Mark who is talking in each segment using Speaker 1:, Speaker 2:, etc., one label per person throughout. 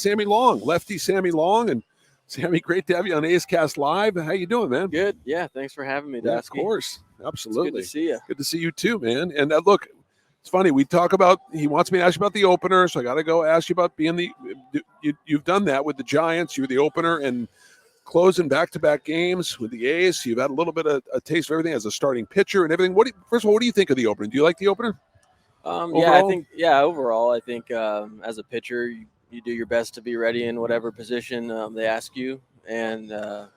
Speaker 1: Sammy Long, lefty Sammy Long. And Sammy, great to have you on A's Cast Live. How you doing, man?
Speaker 2: Good. Yeah, thanks for having me, Doskow.
Speaker 1: Yeah, of course. Absolutely.
Speaker 2: It's good to see you.
Speaker 1: Good to see you too, man. And look, it's funny. We talk about, he wants me to ask you about the opener, so I got to go ask you about being you've done that with the Giants. You were the opener and closing back-to-back games with the A's. You've had a little bit of a taste of everything as a starting pitcher and everything. First of all, what do you think of the opener? Do you like the opener?
Speaker 2: Overall, I think as a pitcher, you do your best to be ready in whatever position they ask you. And as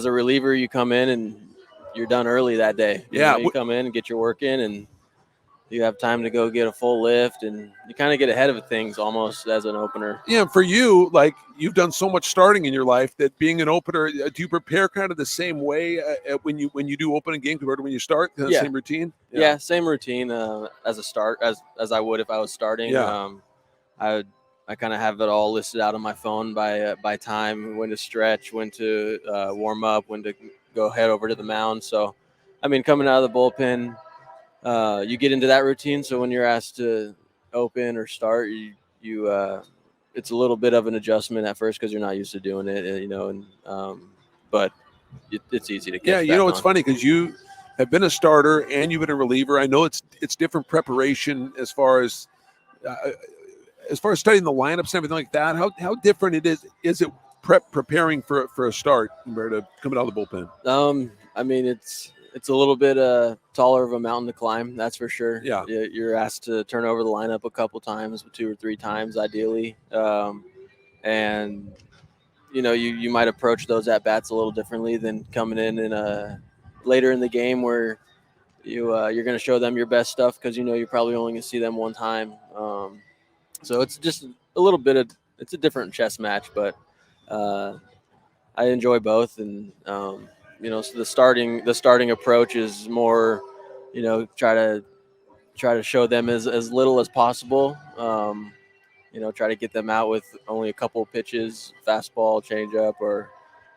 Speaker 2: a reliever, you come in and you're done early that day. You come in and get your work in, and you have time to go get a full lift, and you kind of get ahead of things almost as an opener.
Speaker 1: Yeah, for you, like you've done so much starting in your life that being an opener, do you prepare kind of the same way when you do opening game compared to when you start? Same routine?
Speaker 2: Yeah, same routine as a start as I would if I was starting.
Speaker 1: Yeah.
Speaker 2: I kind of have it all listed out on my phone by time, when to stretch, when to warm up, when to go head over to the mound. So, I mean, coming out of the bullpen, you get into that routine. So when you're asked to open or start, it's a little bit of an adjustment at first because you're not used to doing it, but it's easy to catch.
Speaker 1: Yeah, it's funny because you have been a starter and you've been a reliever. I know it's different preparation as far as studying the lineups and everything like that. How different is it preparing for a start compared to coming out of the bullpen?
Speaker 2: I mean, it's a little bit taller of a mountain to climb, that's for sure.
Speaker 1: Yeah.
Speaker 2: You're asked to turn over the lineup a couple times, 2 or 3 times ideally. And you might approach those at bats a little differently than coming in later in the game where you're going to show them your best stuff because you're probably only going to see them one time. So it's just a little bit it's a different chess match, but I enjoy both. And so the starting approach is more, try to show them as little as possible. Try to get them out with only a couple of pitches, fastball, changeup, or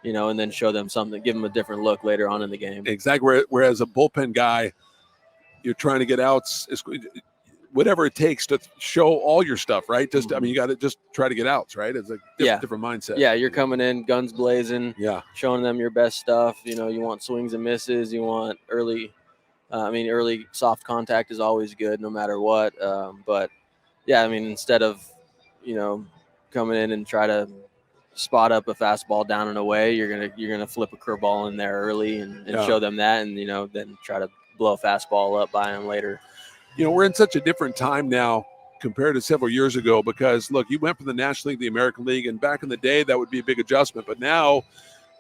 Speaker 2: and then show them something, give them a different look later on in the game.
Speaker 1: Exactly. Whereas a bullpen guy, you're trying to get outs, whatever it takes to show all your stuff, right? Just, I mean, you got to just try to get outs, right? It's a different mindset.
Speaker 2: Yeah, you're coming in guns blazing.
Speaker 1: Yeah,
Speaker 2: showing them your best stuff. You want swings and misses. You want early soft contact is always good, no matter what. But yeah, I mean, instead of coming in and try to spot up a fastball down and away, you're gonna flip a curveball in there early and show them that, and then try to blow a fastball up by them later.
Speaker 1: We're in such a different time now compared to several years ago because, look, you went from the National League to the American League, and back in the day, that would be a big adjustment. But now,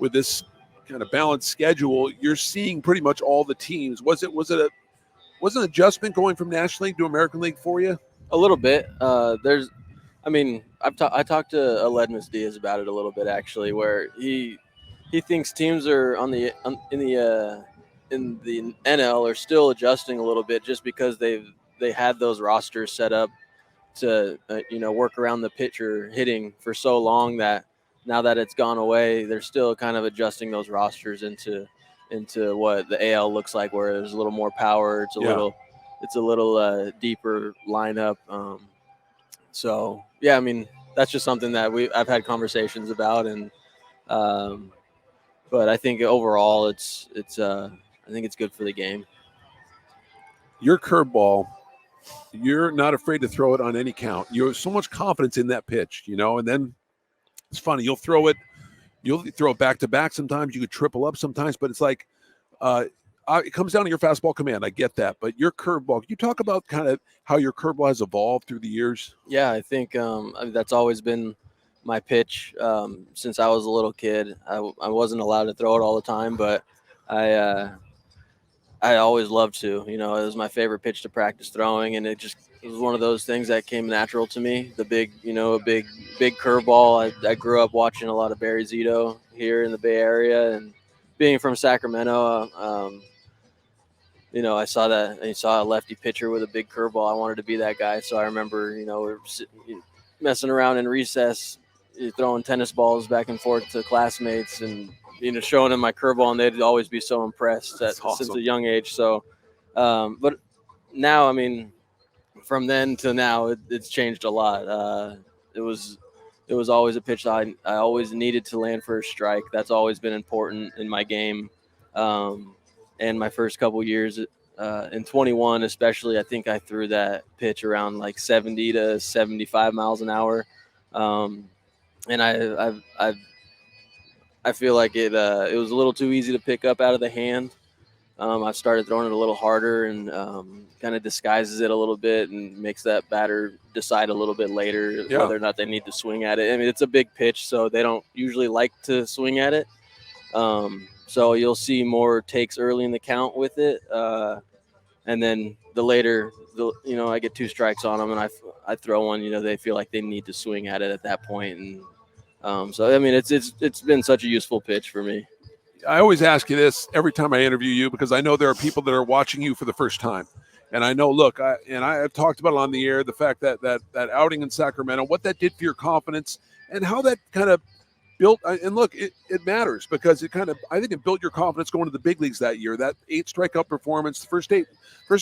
Speaker 1: with this kind of balanced schedule, you're seeing pretty much all the teams. Was it an adjustment going from National League to American League for you?
Speaker 2: A little bit. I talked to Aledmus Diaz about it a little bit, actually, where he thinks teams are in the NL are still adjusting a little bit just because they had those rosters set up to work around the pitcher hitting for so long that now that it's gone away, they're still kind of adjusting those rosters into what the AL looks like, where there's a little more power. It's a little deeper lineup. So yeah, I mean, that's just something that I've had conversations about, and but I think overall I think it's good for the game.
Speaker 1: Your curveball, you're not afraid to throw it on any count. You have so much confidence in that pitch, and then it's funny. You'll throw it back to back sometimes. You could triple up sometimes, but it's like it comes down to your fastball command. I get that, but your curveball, can you talk about kind of how your curveball has evolved through the years?
Speaker 2: Yeah, I think that's always been my pitch since I was a little kid. I wasn't allowed to throw it all the time, but I always loved to. It was my favorite pitch to practice throwing, and it was one of those things that came natural to me. The big curveball. I grew up watching a lot of Barry Zito here in the Bay Area, and being from Sacramento, I saw that, and saw a lefty pitcher with a big curveball. I wanted to be that guy. So I remember, we were messing around in recess, throwing tennis balls back and forth to classmates, and showing them my curveball, and they'd always be so impressed since a young age. So, but now, I mean, from then to now, it's changed a lot. It was always a pitch that I always needed to land for a strike. That's always been important in my game. And my first couple years in 21, especially, I think I threw that pitch around like 70 to 75 miles an hour. And I feel like it was a little too easy to pick up out of the hand. I've started throwing it a little harder and kind of disguises it a little bit and makes that batter decide a little bit later whether or not they need to swing at it. I mean, it's a big pitch, so they don't usually like to swing at it. So you'll see more takes early in the count with it. And then the later, I get 2 strikes on them and I throw one, they feel like they need to swing at it at that point. And so, I mean, it's been such a useful pitch for me.
Speaker 1: I always ask you this every time I interview you because I know there are people that are watching you for the first time. And I know, look, I've talked about it on the air, the fact that outing in Sacramento, what that did for your confidence and how that kind of built. And look, it matters because I think it built your confidence going to the big leagues that year. That 8 strikeout performance, the first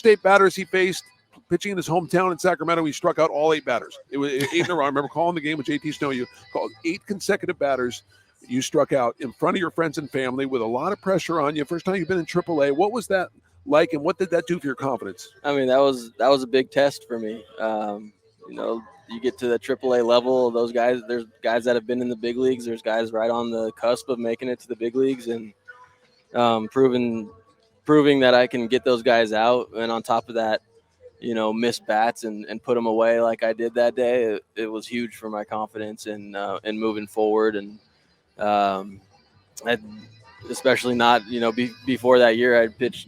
Speaker 1: eight batters he faced, pitching in his hometown in Sacramento, he struck out all 8 batters. It was 8 in a row. I remember calling the game with JT Snow. You called 8 consecutive batters. You struck out in front of your friends and family with a lot of pressure on you. First time you've been in AAA. What was that like, and what did that do for your confidence?
Speaker 2: I mean, that was a big test for me. You get to the AAA level. Those guys, there's guys that have been in the big leagues. There's guys right on the cusp of making it to the big leagues, and proving that I can get those guys out. And on top of that, miss bats and put them away like I did that day. It was huge for my confidence and moving forward. And especially not, before that year, I'd pitched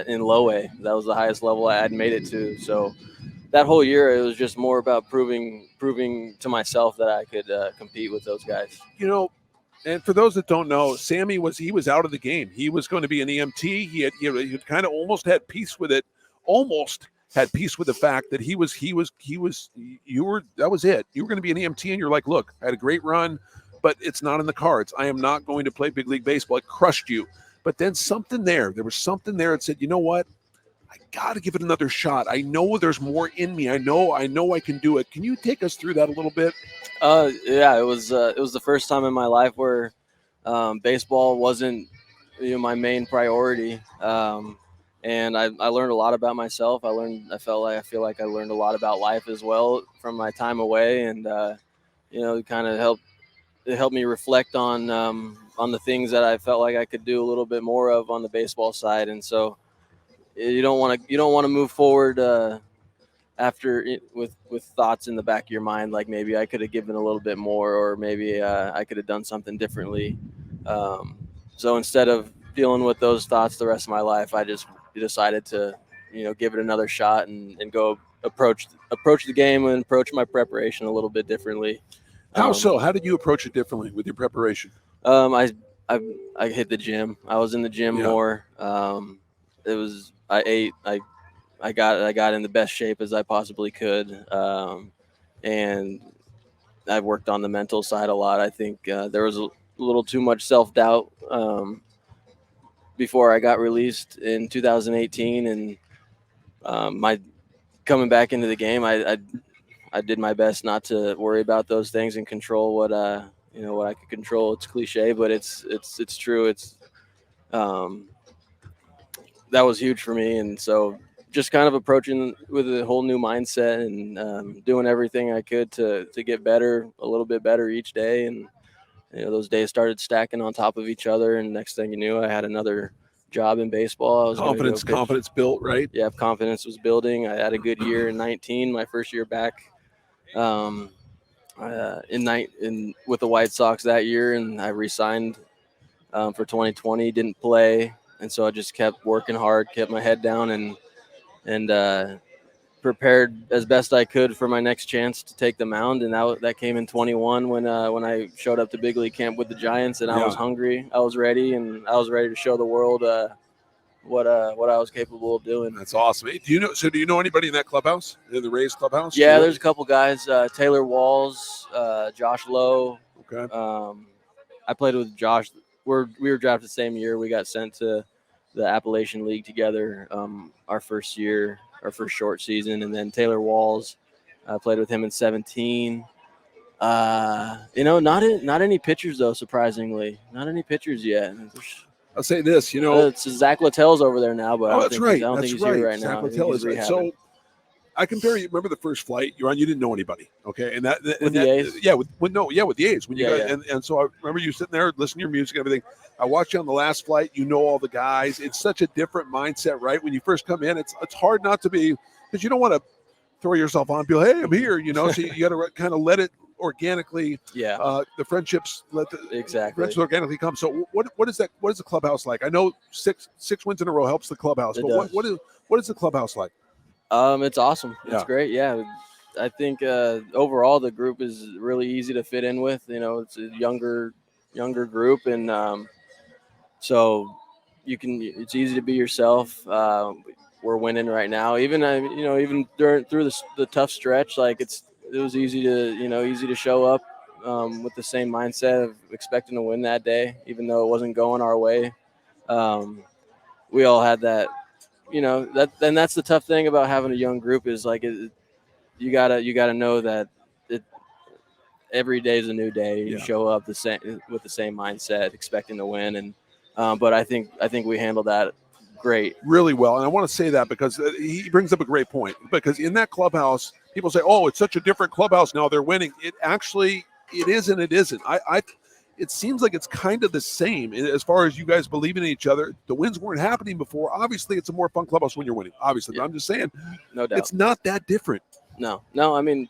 Speaker 2: in low A. That was the highest level I had made it to. So that whole year, it was just more about proving to myself that I could compete with those guys.
Speaker 1: And for those that don't know, Sammy was out of the game. He was going to be an EMT. He had kind of almost had peace with it. Almost had peace with the fact that that was it. You were going to be an EMT, and you're like, look, I had a great run, but it's not in the cards. I am not going to play big league baseball. It crushed you. But then there was something there that said, you know what? I got to give it another shot. I know there's more in me. I know I can do it. Can you take us through that a little bit?
Speaker 2: Yeah, it was the first time in my life where baseball wasn't my main priority. And I learned a lot about myself. I feel like I learned a lot about life as well from my time away, and it kind of helped me reflect on the things that I felt like I could do a little bit more of on the baseball side. And so you don't want to move forward after with thoughts in the back of your mind like maybe I could have given a little bit more, or maybe I could have done something differently. So instead of dealing with those thoughts the rest of my life, I just decided to give it another shot and go approach the game and approach my preparation a little bit differently.
Speaker 1: How so? How did you approach it differently with your preparation?
Speaker 2: I hit the gym. I was in the gym more. I ate. I got in the best shape as I possibly could, and I worked on the mental side a lot. I think there was a little too much self-doubt before I got released in 2018, and my coming back into the game, I did my best not to worry about those things and control what I could control. It's cliche, but it's true. That was huge for me, and so just kind of approaching with a whole new mindset and doing everything I could to get better, a little bit better each day. And those days started stacking on top of each other, and next thing you knew, I had another job in baseball. I was
Speaker 1: confidence built, right?
Speaker 2: Yeah, confidence was building. I had a good year in 19, my first year back with the White Sox that year, and I re-signed for 2020. Didn't play, and so I just kept working hard, kept my head down, and prepared as best I could for my next chance to take the mound. And that came in 21 when I showed up to big league camp with the Giants, and I was hungry, I was ready, and I was ready to show the world what I was capable of doing.
Speaker 1: That's awesome. Hey, do you know anybody in that clubhouse, in the Rays clubhouse?
Speaker 2: Yeah, there's a couple guys, Taylor Walls, Josh Lowe.
Speaker 1: Okay.
Speaker 2: I played with Josh. We were drafted the same year. We got sent to the Appalachian League together our first year. our first short season, and then Taylor Walls, I played with him in 17. Not any pitchers though. Surprisingly, not any pitchers yet.
Speaker 1: I'll say this,
Speaker 2: It's Zach Littell's over there now, but I don't think he's here right
Speaker 1: Zach
Speaker 2: now.
Speaker 1: Littell is
Speaker 2: rehabbing.
Speaker 1: so. I compare you. Remember the first flight you're on? You didn't know anybody, okay? And
Speaker 2: with the A's,
Speaker 1: with the A's. When you and so I remember you sitting there listening to your music and everything. I watched you on the last flight. You know all the guys. It's such a different mindset, right? When you first come in, it's hard not to be, because you don't want to throw yourself on. Be like, hey, I'm here, So you got to kind of let it organically.
Speaker 2: Yeah.
Speaker 1: The friendships
Speaker 2: exactly
Speaker 1: friendships organically come. So what is that? What is the clubhouse like? I know six wins in a row helps the clubhouse, but what is the clubhouse like?
Speaker 2: It's awesome. It's great. Yeah. I think overall the group is really easy to fit in with. It's a younger group, and so it's easy to be yourself. We're winning right now. Even through the tough stretch, like it was easy to show up with the same mindset of expecting to win that day, even though it wasn't going our way. We all had that. And that's the tough thing about having a young group is like you gotta know that every day is a new day. You show up with the same mindset, expecting to win, and but I think we handled that great,
Speaker 1: really well. And I want to say that because he brings up a great point. Because in that clubhouse, people say, "Oh, it's such a different clubhouse now. They're winning." It is and it isn't. It seems like it's kind of the same as far as you guys believing in each other. The wins weren't happening before. Obviously, it's a more fun clubhouse when you're winning. Obviously, but I'm just saying,
Speaker 2: no doubt,
Speaker 1: it's not that different.
Speaker 2: No. I mean,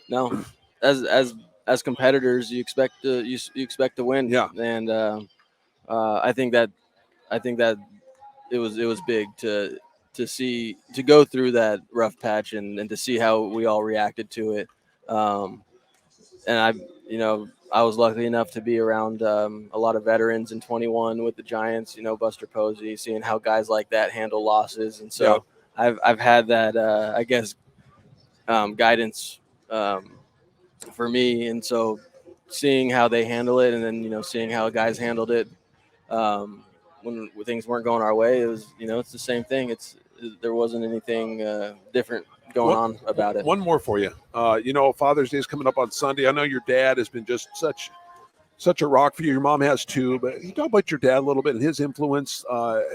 Speaker 2: no. As competitors, you expect to win.
Speaker 1: Yeah.
Speaker 2: And I think that it was big to go through that rough patch and to see how we all reacted to it. And I was lucky enough to be around a lot of veterans in 21 with the Giants, Buster Posey, seeing how guys like that handle losses. And so I've had that, I guess, guidance for me. And so seeing how they handle it, and then, seeing how guys handled it when things weren't going our way, it was, it's the same thing. There wasn't anything different going on about it.
Speaker 1: One more for you. Father's Day is coming up on Sunday. I know your dad has been just such a rock for you. Your mom has too, but can you talk about your dad a little bit and his influence?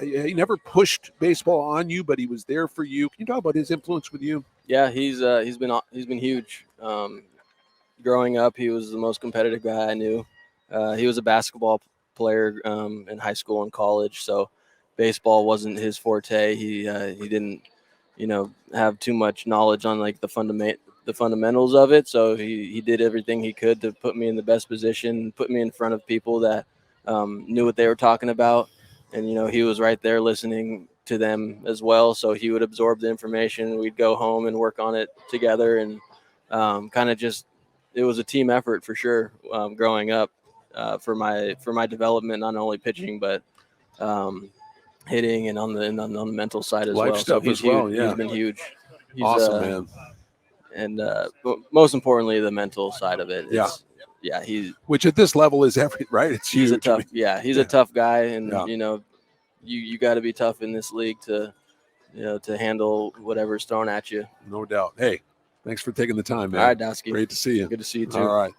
Speaker 1: He never pushed baseball on you, but he was there for you. Can you talk about his influence with you?
Speaker 2: Yeah, he's been huge. Growing up, he was the most competitive guy I knew. He was a basketball player in high school and college, so baseball wasn't his forte. He didn't have too much knowledge on like the fundamentals of it, so he did everything he could to put me in the best position, put me in front of people that knew what they were talking about, and he was right there listening to them as well, so he would absorb the information. We'd go home and work on it together, and kind of just, it was a team effort for sure growing up for my development, not only pitching but hitting and on the mental side as
Speaker 1: Life
Speaker 2: well.
Speaker 1: stuff
Speaker 2: So
Speaker 1: as well.
Speaker 2: huge.
Speaker 1: Yeah,
Speaker 2: He's been huge. He's,
Speaker 1: awesome, man.
Speaker 2: And but most importantly, the mental side of it.
Speaker 1: Which at this level is right. It's
Speaker 2: he's
Speaker 1: huge.
Speaker 2: a tough. He's a tough guy, and
Speaker 1: Yeah.
Speaker 2: You got to be tough in this league to to handle whatever's thrown at you.
Speaker 1: No doubt. Hey, thanks for taking the time, man.
Speaker 2: All right, Doskow.
Speaker 1: Great to see you.
Speaker 2: Good to see you too.
Speaker 1: All right.